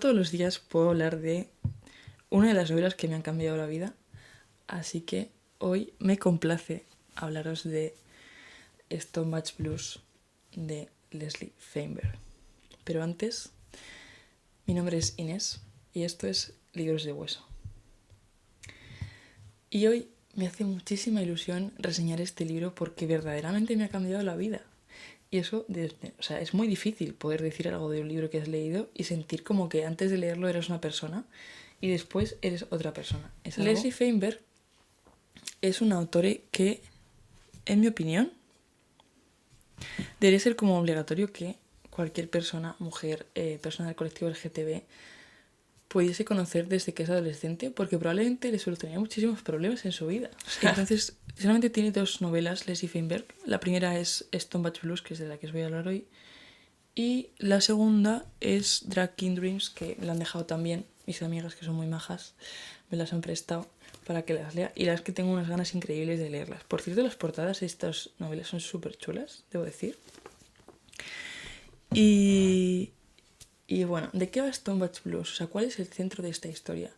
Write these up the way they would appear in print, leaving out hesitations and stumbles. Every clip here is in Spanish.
Todos los días puedo hablar de una de las novelas que me han cambiado la vida, así que hoy me complace hablaros de Stonebridge Blues de Leslie Feinberg. Pero antes, mi nombre es Inés y esto es Libros de Hueso. Y hoy me hace muchísima ilusión reseñar este libro porque verdaderamente me ha cambiado la vida. Y eso, es muy difícil poder decir algo de un libro que has leído y sentir como que antes de leerlo eres una persona y después eres otra persona. Leslie Feinberg es un autor que, en mi opinión, debería ser como obligatorio que cualquier persona, mujer, persona del colectivo LGTB, pudiese conocer desde que es adolescente, porque probablemente le solucionaría muchísimos problemas en su vida. Entonces, solamente tiene dos novelas, Leslie Feinberg. La primera es Stonebridge Blues, que es de la que os voy a hablar hoy. Y la segunda es Drag King Dreams, que me la han dejado también mis amigas, que son muy majas, me las han prestado para que las lea. Y las que tengo unas ganas increíbles de leerlas. Por cierto, las portadas de estas novelas son súper chulas, debo decir. Y bueno, ¿de qué va Stonebridge Blues? O sea, ¿cuál es el centro de esta historia?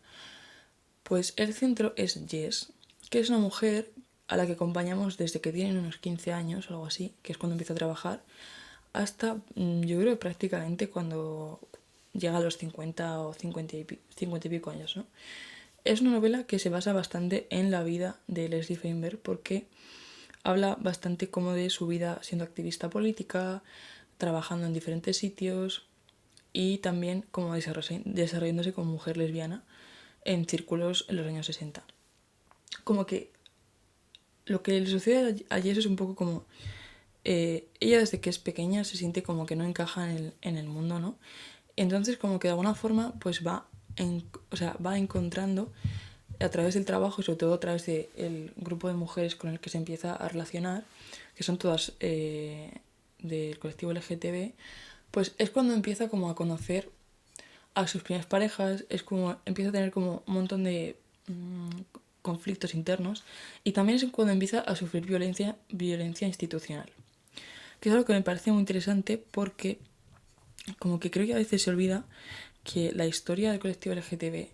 Pues el centro es Jess, que es una mujer a la que acompañamos desde que tiene unos 15 años o algo así, que es cuando empieza a trabajar, hasta yo creo prácticamente cuando llega a los 50 o 50 y pico años, ¿no? Es una novela que se basa bastante en la vida de Leslie Feinberg porque habla bastante como de su vida siendo activista política, trabajando en diferentes sitios y también como desarrollándose como mujer lesbiana en círculos en los años 60. Como que lo que le sucede a Jess es un poco como ella desde que es pequeña se siente como que no encaja en el mundo, ¿no? Entonces como que de alguna forma pues va encontrando a través del trabajo y sobre todo a través del grupo de mujeres con el que se empieza a relacionar, que son todas del colectivo LGTB, pues es cuando empieza como a conocer a sus primeras parejas, es como empieza a tener como un montón de conflictos internos y también es cuando empieza a sufrir violencia institucional. Que es algo que me parece muy interesante porque como que creo que a veces se olvida que la historia del colectivo LGTB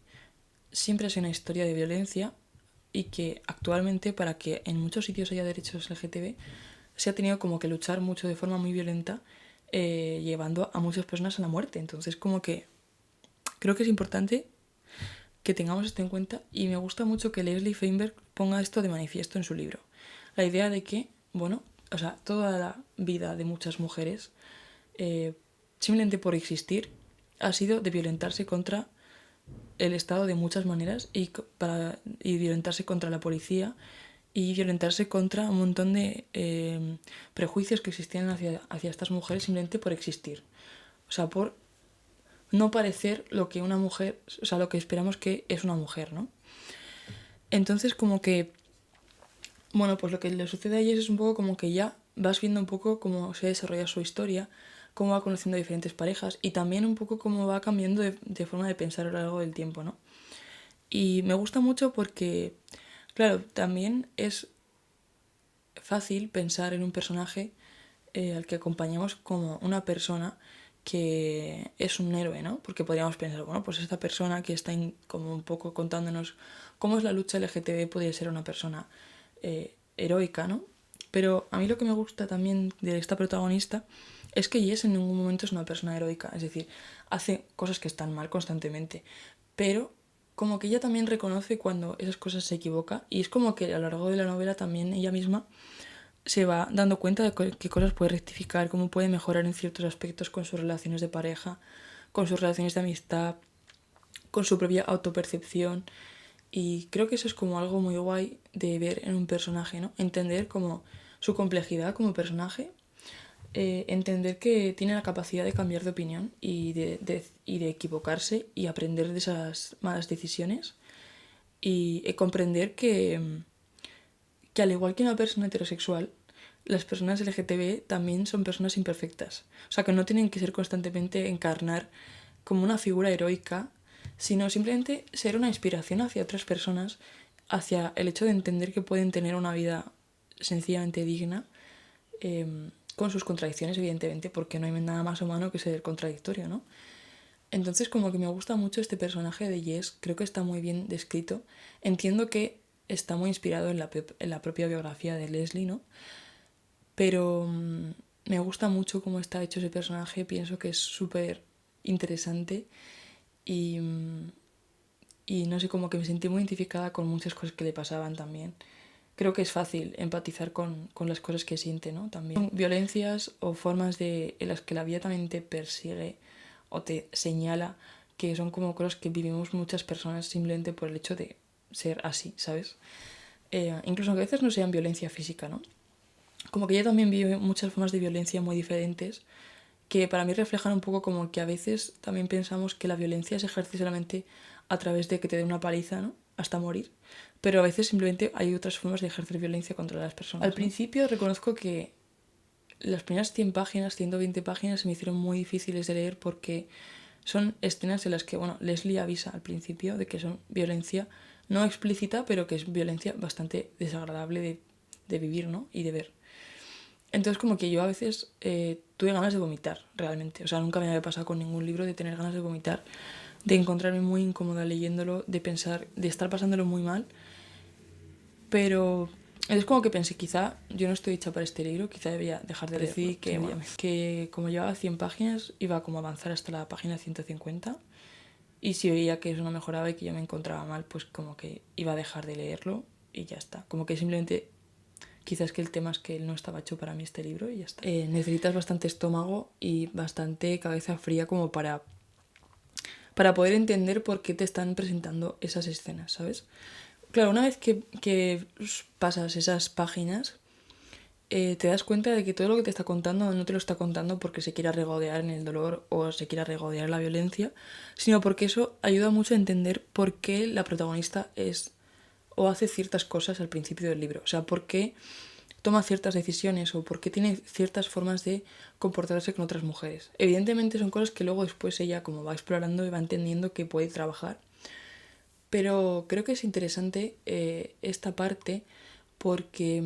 siempre ha sido una historia de violencia y que actualmente para que en muchos sitios haya derechos LGTB se ha tenido como que luchar mucho de forma muy violenta llevando a muchas personas a la muerte. Entonces como que creo que es importante que tengamos esto en cuenta y me gusta mucho que Leslie Feinberg ponga esto de manifiesto en su libro. La idea de que, bueno, o sea, toda la vida de muchas mujeres, simplemente por existir, ha sido de violentarse contra el Estado de muchas maneras y violentarse contra la policía y violentarse contra un montón de prejuicios que existían hacia estas mujeres simplemente por existir. O sea, por no parecer lo que una mujer, o sea, lo que esperamos que es una mujer, ¿no? Entonces como que, bueno, pues lo que le sucede a ella es un poco como que ya vas viendo un poco cómo se desarrolla su historia, cómo va conociendo a diferentes parejas y también un poco cómo va cambiando de forma de pensar a lo largo del tiempo, ¿no? Y me gusta mucho porque, claro, también es fácil pensar en un personaje al que acompañamos como una persona que es un héroe, ¿no? Porque podríamos pensar, bueno, pues esta persona que está como un poco contándonos cómo es la lucha LGTB podría ser una persona heroica, ¿no? Pero a mí lo que me gusta también de esta protagonista es que Jess en ningún momento es una persona heroica, es decir, hace cosas que están mal constantemente, pero como que ella también reconoce cuando esas cosas se equivoca y es como que a lo largo de la novela también ella misma se va dando cuenta de qué cosas puede rectificar, cómo puede mejorar en ciertos aspectos con sus relaciones de pareja, con sus relaciones de amistad, con su propia autopercepción. Y creo que eso es como algo muy guay de ver en un personaje, ¿no? Entender como su complejidad como personaje, entender que tiene la capacidad de cambiar de opinión y de equivocarse y aprender de esas malas decisiones y comprender que al igual que una persona heterosexual, las personas LGTB también son personas imperfectas. O sea, que no tienen que ser constantemente encarnar como una figura heroica, sino simplemente ser una inspiración hacia otras personas, hacia el hecho de entender que pueden tener una vida sencillamente digna, con sus contradicciones, evidentemente, porque no hay nada más humano que ser contradictorio, ¿no? Entonces como que me gusta mucho este personaje de Jess, creo que está muy bien descrito. Entiendo que está muy inspirado en la propia biografía de Leslie, ¿no? Pero me gusta mucho cómo está hecho ese personaje, pienso que es súper interesante y, y no sé, como que me sentí muy identificada con muchas cosas que le pasaban también. Creo que es fácil empatizar con las cosas que siente, ¿no? También violencias o formas en las que la vida también te persigue o te señala, que son como cosas que vivimos muchas personas simplemente por el hecho de ser así, ¿sabes? Incluso aunque a veces no sean violencia física, ¿no? Como que ella también vive muchas formas de violencia muy diferentes que para mí reflejan un poco como que a veces también pensamos que la violencia se ejerce solamente a través de que te den una paliza, ¿no? Hasta morir. Pero a veces simplemente hay otras formas de ejercer violencia contra las personas. Al principio reconozco que las primeras 100 páginas, 120 páginas se me hicieron muy difíciles de leer porque son escenas en las que, bueno, Leslie avisa al principio de que son violencia no explícita, pero que es violencia bastante desagradable de vivir, ¿no? Y de ver. Entonces como que yo a veces tuve ganas de vomitar, realmente. O sea, nunca me había pasado con ningún libro de tener ganas de vomitar, de encontrarme muy incómoda leyéndolo, de pensar, de estar pasándolo muy mal. Pero es como que pensé, quizá yo no estoy hecha para este libro, quizá debería dejar de leerlo. Decidí que como llevaba 100 páginas, iba como a avanzar hasta la página 150. Y si veía que eso no mejoraba y que yo me encontraba mal, pues como que iba a dejar de leerlo y ya está. Como que simplemente quizás que el tema es que él no estaba hecho para mí este libro y ya está. Necesitas bastante estómago y bastante cabeza fría como para poder entender por qué te están presentando esas escenas, ¿sabes? Claro, una vez que pasas esas páginas, te das cuenta de que todo lo que te está contando no te lo está contando porque se quiera regodear en el dolor o se quiera regodear en la violencia, sino porque eso ayuda mucho a entender por qué la protagonista es o hace ciertas cosas al principio del libro. O sea, por qué toma ciertas decisiones o por qué tiene ciertas formas de comportarse con otras mujeres. Evidentemente son cosas que luego después ella como va explorando y va entendiendo que puede trabajar. Pero creo que es interesante esta parte porque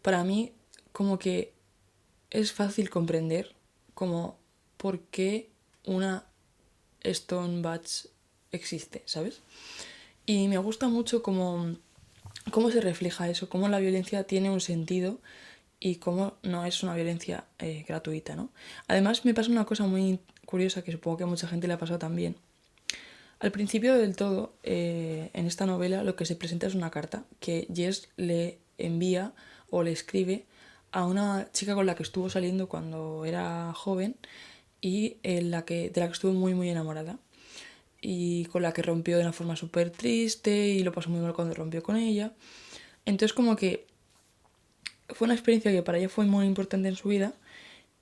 para mí como que es fácil comprender como por qué una Stone Batch existe, ¿sabes? Y me gusta mucho cómo se refleja eso, cómo la violencia tiene un sentido y cómo no es una violencia gratuita, ¿no? Además me pasa una cosa muy curiosa que supongo que a mucha gente le ha pasado también. Al principio del todo, en esta novela lo que se presenta es una carta que Jess le envía o le escribe a una chica con la que estuvo saliendo cuando era joven y de la que estuvo muy muy enamorada y con la que rompió de una forma súper triste y lo pasó muy mal cuando rompió con ella. Entonces como que fue una experiencia que para ella fue muy importante en su vida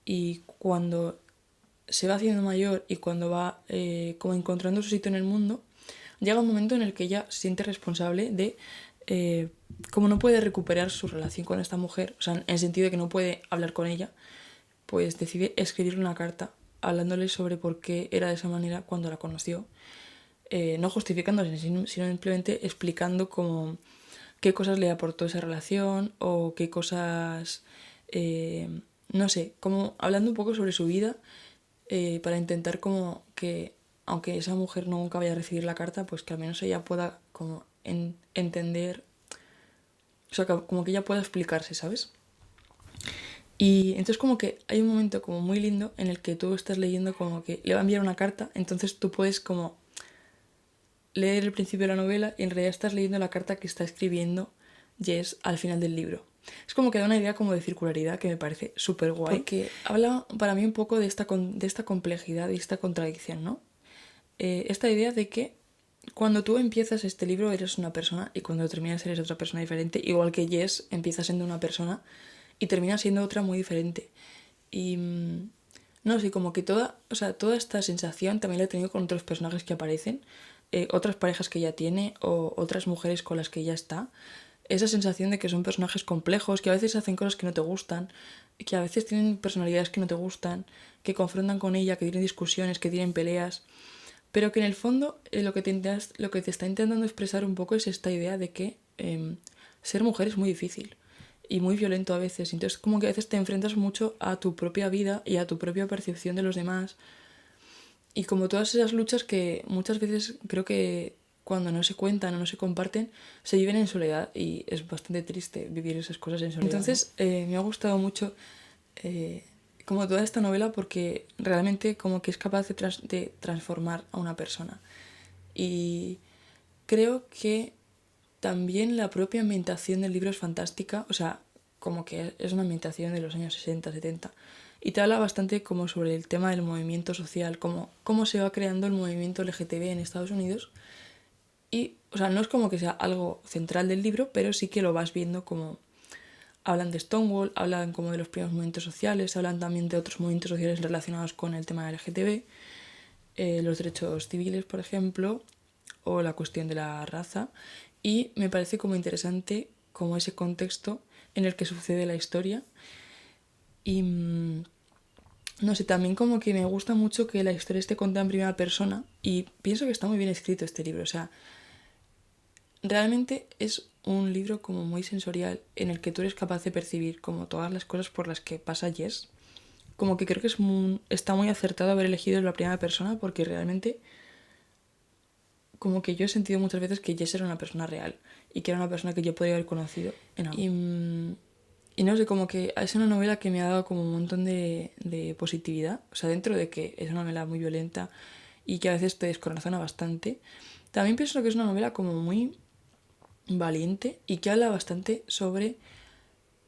y cuando se va haciendo mayor y cuando va como encontrando su sitio en el mundo, llega un momento en el que ella se siente responsable de como no puede recuperar su relación con esta mujer, o sea, en el sentido de que no puede hablar con ella, pues decide escribirle una carta hablándole sobre por qué era de esa manera cuando la conoció. No justificándose, sino simplemente explicando como qué cosas le aportó esa relación o qué cosas, no sé, como hablando un poco sobre su vida para intentar como que, aunque esa mujer nunca vaya a recibir la carta, pues que al menos ella pueda como entender, o sea, como que ella pueda explicarse, ¿sabes? Y entonces como que hay un momento como muy lindo en el que tú estás leyendo como que le va a enviar una carta, entonces tú puedes como leer el principio de la novela y en realidad estás leyendo la carta que está escribiendo Jess al final del libro. Es como que da una idea como de circularidad que me parece súper guay. Porque habla para mí un poco de esta complejidad y esta contradicción, ¿no? Esta idea de que cuando tú empiezas este libro eres una persona y cuando terminas eres otra persona diferente, igual que Jess empieza siendo una persona y termina siendo otra muy diferente. Y no sé, como que toda esta sensación también la he tenido con otros personajes que aparecen, otras parejas que ella tiene o otras mujeres con las que ella está. Esa sensación de que son personajes complejos, que a veces hacen cosas que no te gustan, que a veces tienen personalidades que no te gustan, que confrontan con ella, que tienen discusiones, que tienen peleas, pero que en el fondo lo que te está intentando expresar un poco es esta idea de que ser mujer es muy difícil y muy violento a veces. Entonces como que a veces te enfrentas mucho a tu propia vida y a tu propia percepción de los demás y como todas esas luchas que muchas veces creo que cuando no se cuentan o no se comparten, se viven en soledad y es bastante triste vivir esas cosas en soledad. Entonces, me ha gustado mucho como toda esta novela porque realmente como que es capaz de transformar a una persona. Y creo que también la propia ambientación del libro es fantástica, o sea, como que es una ambientación de los años 60, 70. Y te habla bastante como sobre el tema del movimiento social, cómo se va creando el movimiento LGTB en Estados Unidos. Y, o sea, no es como que sea algo central del libro, pero sí que lo vas viendo como hablan de Stonewall, hablan como de los primeros movimientos sociales, hablan también de otros movimientos sociales relacionados con el tema del LGTB, los derechos civiles, por ejemplo, o la cuestión de la raza. Y me parece como interesante como ese contexto en el que sucede la historia. Y no sé, también como que me gusta mucho que la historia esté contada en primera persona y pienso que está muy bien escrito este libro. O sea, realmente es un libro como muy sensorial en el que tú eres capaz de percibir como todas las cosas por las que pasa Jess. Como que creo que está muy acertado haber elegido la primera persona porque realmente como que yo he sentido muchas veces que Jess era una persona real y que era una persona que yo podría haber conocido en algo. Y no sé, como que es una novela que me ha dado como un montón de positividad. O sea, dentro de que es una novela muy violenta y que a veces te descorazona bastante, también pienso que es una novela como muy valiente y que habla bastante sobre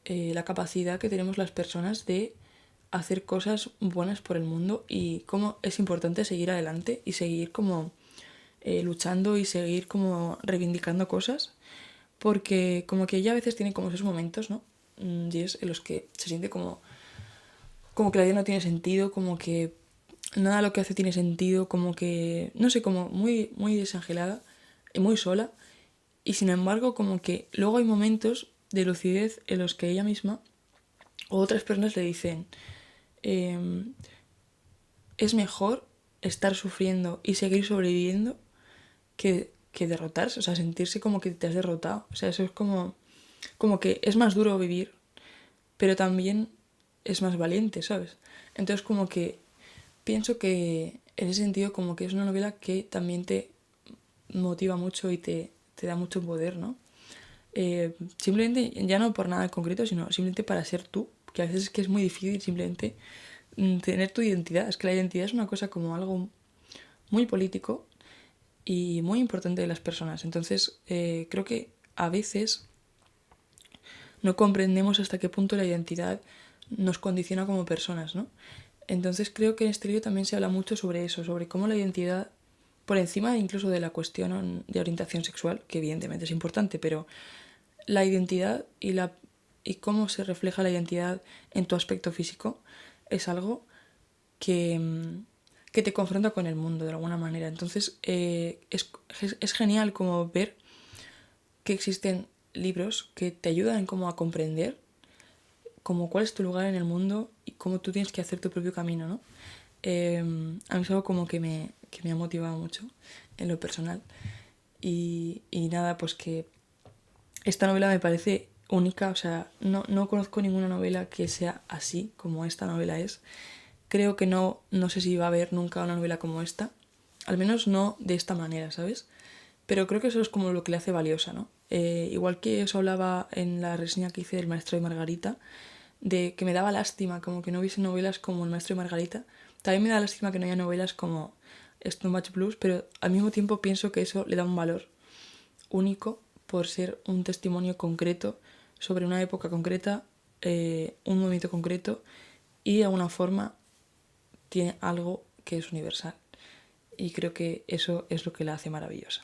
la capacidad que tenemos las personas de hacer cosas buenas por el mundo y cómo es importante seguir adelante y seguir como luchando y seguir como reivindicando cosas, porque como que ella a veces tiene como esos momentos, ¿no? Y es en los que se siente como que la vida no tiene sentido, como que nada de lo que hace tiene sentido, como que, no sé, como muy, muy desangelada y muy sola. Y sin embargo, como que luego hay momentos de lucidez en los que ella misma o otras personas le dicen, es mejor estar sufriendo y seguir sobreviviendo que derrotarse, o sea, sentirse como que te has derrotado. O sea, eso es como que es más duro vivir, pero también es más valiente, ¿sabes? Entonces como que pienso que en ese sentido como que es una novela que también te motiva mucho y te da mucho poder, ¿no? Simplemente, ya no por nada en concreto, sino simplemente para ser tú, que a veces es que es muy difícil simplemente tener tu identidad. Es que la identidad es una cosa como algo muy político y muy importante de las personas. Entonces, creo que a veces no comprendemos hasta qué punto la identidad nos condiciona como personas, ¿no? Entonces creo que en este libro también se habla mucho sobre eso, sobre cómo la identidad, por encima incluso de la cuestión de orientación sexual, que evidentemente es importante, pero la identidad y cómo se refleja la identidad en tu aspecto físico es algo que te confronta con el mundo de alguna manera. Entonces es genial como ver que existen libros que te ayudan como a comprender como cuál es tu lugar en el mundo y cómo tú tienes que hacer tu propio camino, ¿no? A mí es algo como que me ha motivado mucho en lo personal. Y nada, pues que esta novela me parece única, o sea, no conozco ninguna novela que sea así como esta novela es. Creo que no sé si va a haber nunca una novela como esta, al menos no de esta manera, ¿sabes? Pero creo que eso es como lo que le hace valiosa, ¿no? Igual que os hablaba en la reseña que hice del Maestro de Margarita, de que me daba lástima como que no hubiese novelas como El Maestro de Margarita, también me da lástima que no haya novelas como Stone Match Blues, pero al mismo tiempo pienso que eso le da un valor único por ser un testimonio concreto sobre una época concreta, un movimiento concreto y de alguna forma tiene algo que es universal. Y creo que eso es lo que la hace maravillosa.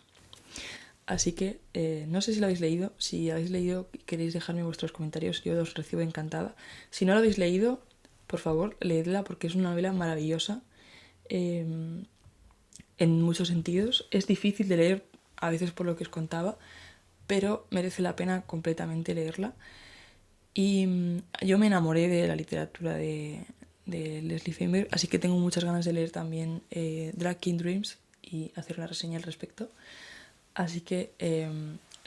Así que no sé si lo habéis leído. Si habéis leído y queréis dejarme vuestros comentarios, yo os recibo encantada. Si no lo habéis leído, por favor, leedla porque es una novela maravillosa en muchos sentidos. Es difícil de leer a veces por lo que os contaba, pero merece la pena completamente leerla. Y yo me enamoré de la literatura de Leslie Feinberg, así que tengo muchas ganas de leer también Drag King Dreams y hacer una reseña al respecto. Así que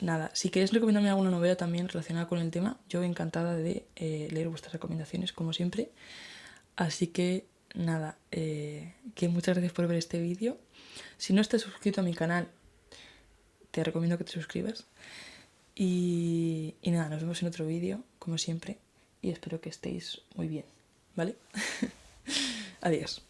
nada, si queréis recomendarme alguna novela también relacionada con el tema, yo encantada de leer vuestras recomendaciones como siempre. Así que nada, que muchas gracias por ver este vídeo. Si no estás suscrito a mi canal, te recomiendo que te suscribas. Y nada, nos vemos en otro vídeo, como siempre, y espero que estéis muy bien, ¿vale? Adiós.